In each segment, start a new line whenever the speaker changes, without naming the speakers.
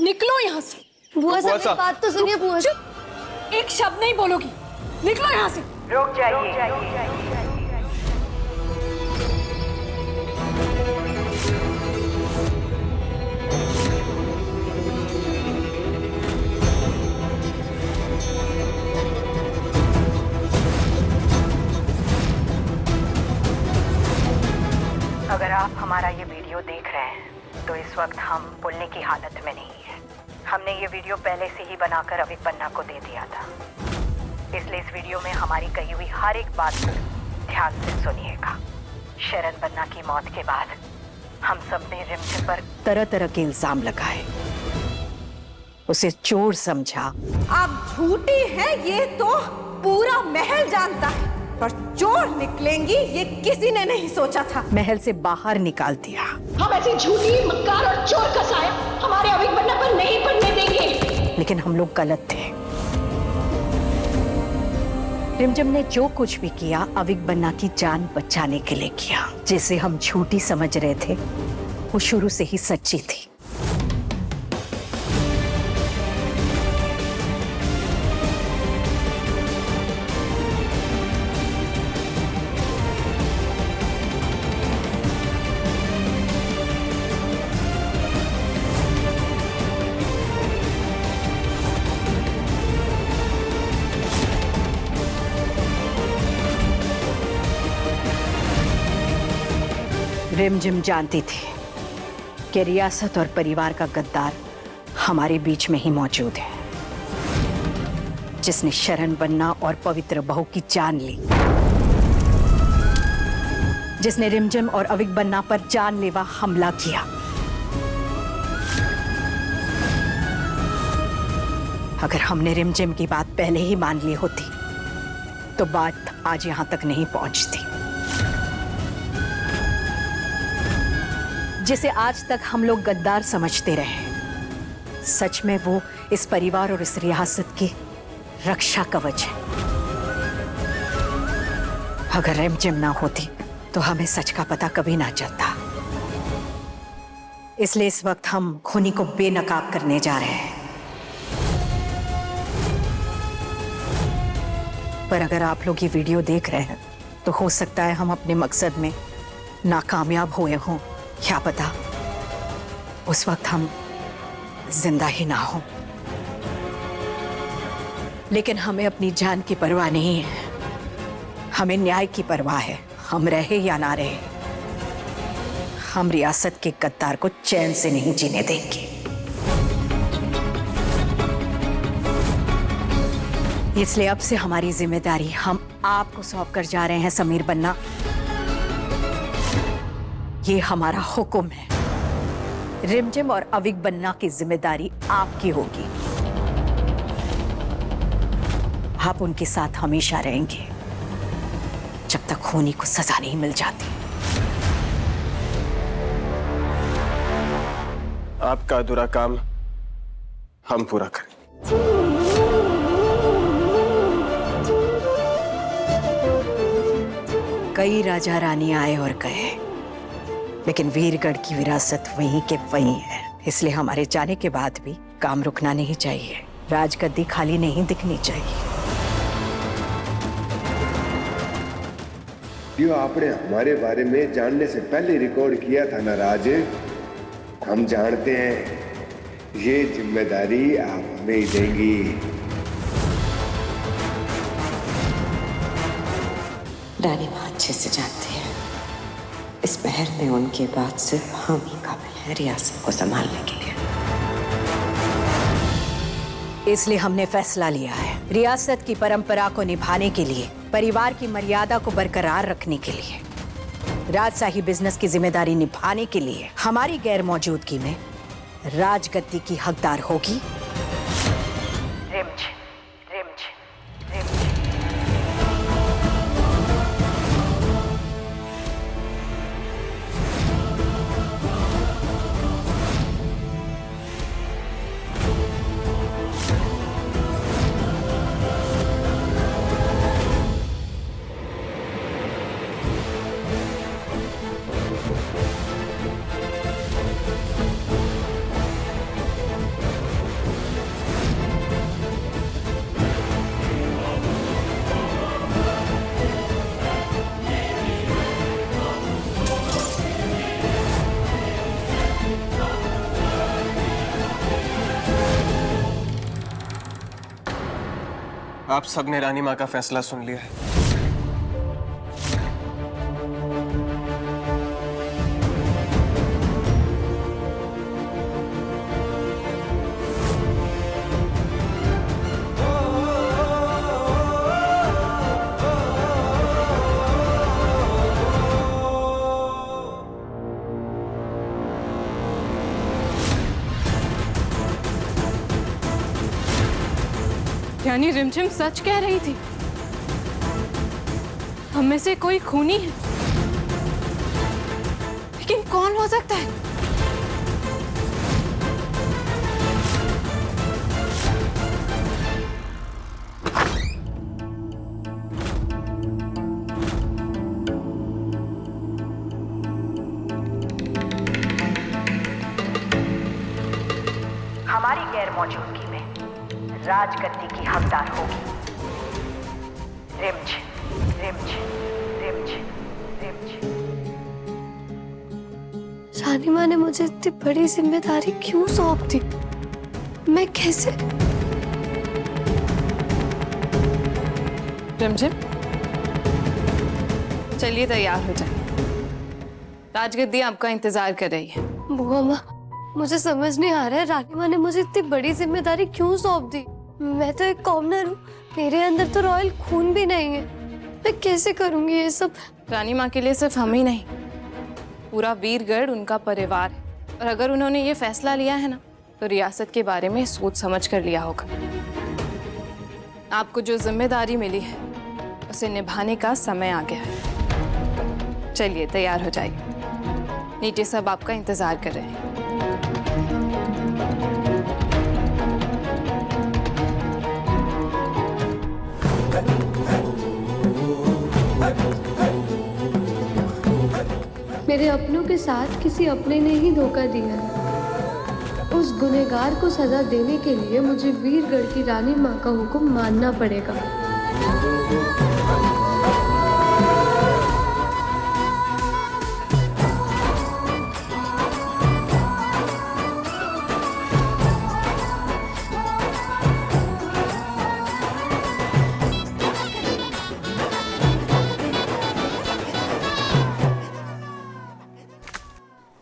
निकलो यहाँ से।
बुआ साहब बात तो सुनिए बुआ।
चुप, एक शब्द नहीं बोलोगी, निकलो यहाँ से।
रुक जाइए। अगर आप हमारा ये वीडियो देख रहे हैं तो इस वक्त हम बोलने की हालत में नहीं है। हमने ये वीडियो पहले से ही बनाकर अविक बन्ना को दे दिया था, इसलिए इस वीडियो में हमारी कही हुई हर एक बात को ध्यान से सुनिएगा। शरण बन्ना की मौत के बाद हम सब ने रिमझिम पर तरह तरह के इल्जाम लगाए, उसे चोर समझा।
आप झूठी है ये तो पूरा महल जानता है, पर चोर निकलेंगी ये किसी ने नहीं सोचा था।
महल से बाहर निकाल दिया।
हम ऐसी झूठी, मक्कार और चोर का साया हमारे अविक बन्ना पर नहीं पड़ने देंगे।
लेकिन हम लोग गलत थे। रिमझिम ने जो कुछ भी किया अविक बन्ना की जान बचाने के लिए किया। जिसे हम झूठी समझ रहे थे वो शुरू से ही सच्ची थी। रिमझिम जानती थी कि रियासत और परिवार का गद्दार हमारे बीच में ही मौजूद है, जिसने शरण बन्ना और पवित्र बहू की जान ली, जिसने रिमझिम और अविक बन्ना पर जानलेवा हमला किया। अगर हमने रिमझिम की बात पहले ही मान ली होती तो बात आज यहां तक नहीं पहुंचती। जिसे आज तक हम लोग गद्दार समझते रहे, सच में वो इस परिवार और इस रियासत की रक्षा कवच है। अगर रिमझिम ना होती तो हमें सच का पता कभी ना चलता। इसलिए इस वक्त हम खूनी को बेनकाब करने जा रहे हैं। पर अगर आप लोग ये वीडियो देख रहे हैं तो हो सकता है हम अपने मकसद में नाकामयाब हुए हों, क्या पता उस वक्त हम जिंदा ही ना हो। लेकिन हमें अपनी जान की परवाह नहीं है, हमें न्याय की परवाह है। हम रहे या ना रहे, हम रियासत के गद्दार को चैन से नहीं जीने देंगे। इसलिए अब से हमारी जिम्मेदारी हम आपको सौंप कर जा रहे हैं समीर बन्ना। ये हमारा हुक्म है। रिमझिम और अविक बन्ना की जिम्मेदारी आपकी होगी। आप उनके साथ हमेशा रहेंगे जब तक खूनी को सजा नहीं मिल जाती।
आपका अधूरा काम हम पूरा करें।
कई राजा रानी आए और गए, लेकिन वीरगढ़ की विरासत वहीं के वहीं है। इसलिए हमारे जाने के बाद भी काम रुकना नहीं चाहिए, राजगद्दी खाली नहीं दिखनी चाहिए।
जो आपने हमारे बारे में जानने से पहले रिकॉर्ड किया था ना राज, हम जानते हैं ये जिम्मेदारी आप हमें ही देंगी।
रानी माँ अच्छे से जानती है इस महल में उनके बाद सिर्फ हम ही काबिल हैं रियासत को संभालने के लिए।
इसलिए हमने फैसला लिया है, रियासत की परंपरा को निभाने के लिए, परिवार की मर्यादा को बरकरार रखने के लिए, राजशाही बिजनेस की जिम्मेदारी निभाने के लिए हमारी गैर मौजूदगी में राजगद्दी की हकदार होगी रिमझिम।
आप सबने रानी माँ का फैसला सुन लिया है।
यानी रिमझिम सच कह रही थी, हम में से कोई खूनी है। लेकिन कौन हो सकता है?
हमारी गैर मौजूदगी में राजगद्दी की हकदार होगी रिम्झ रिम्झ रिम्झ रिम्झ।
रानी माँ ने मुझे इतनी बड़ी जिम्मेदारी क्यों सौंप दी? मैं कैसे?
रिमझिम, चलिए तैयार हो जाए, राजगद्दी आपका इंतजार कर रही है।
बुआ माँ, मुझे समझ नहीं आ रहा है, रानी माँ ने मुझे इतनी बड़ी जिम्मेदारी क्यों सौंप दी? मैं तो एक कॉमनर हूँ, मेरे अंदर तो रॉयल खून भी नहीं है। मैं कैसे करूंगी ये सब?
रानी माँ के लिए सिर्फ हम ही नहीं, पूरा वीरगढ़ उनका परिवार है। और अगर उन्होंने ये फैसला लिया है ना, तो रियासत के बारे में सोच समझ कर लिया होगा। आपको जो जिम्मेदारी मिली है उसे निभाने का समय आ गया है। चलिए तैयार हो जाइए, नीचे सब आपका इंतजार कर रहे हैं।
मेरे अपनों के साथ किसी अपने ने ही धोखा दिया है। उस गुनहगार को सजा देने के लिए मुझे वीरगढ़ की रानी माँ का हुक्म मानना पड़ेगा।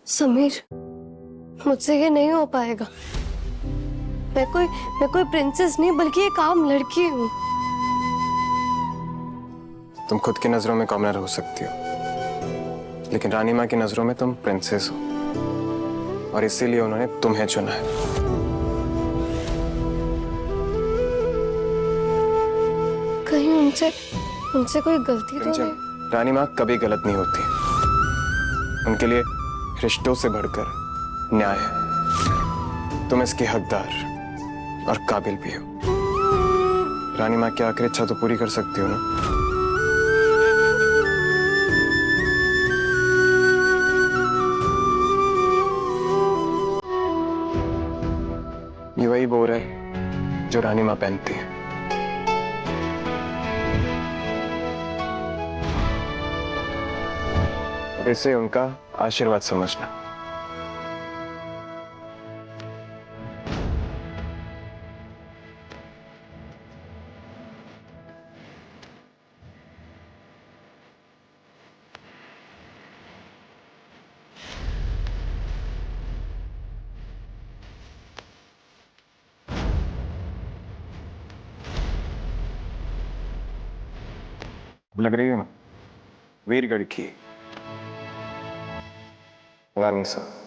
समीर, मुझसे ये नहीं हो पाएगा। मैं कोई प्रिंसेस नहीं बल्कि एक आम लड़की हूँ।
तुम खुद की नजरों में कॉमनर हो सकती हो, लेकिन रानी माँ की नजरों में तुम प्रिंसेस हो, और इसीलिए उन्होंने तुम्हें चुना है।
कहीं उनसे कोई गलती तो नहीं?
रानी माँ कभी गलत नहीं होती, उनके लिए रिश्तों से बढ़कर न्याय है। तुम इसकी हकदार और काबिल भी हो। रानी माँ की आखिरी इच्छा तो पूरी कर सकती हो ना? ये वही बोर है जो रानी माँ पहनती है। इसे उनका आशीर्वाद समझना। लग रही है वीरगढ़ की रानी साहब।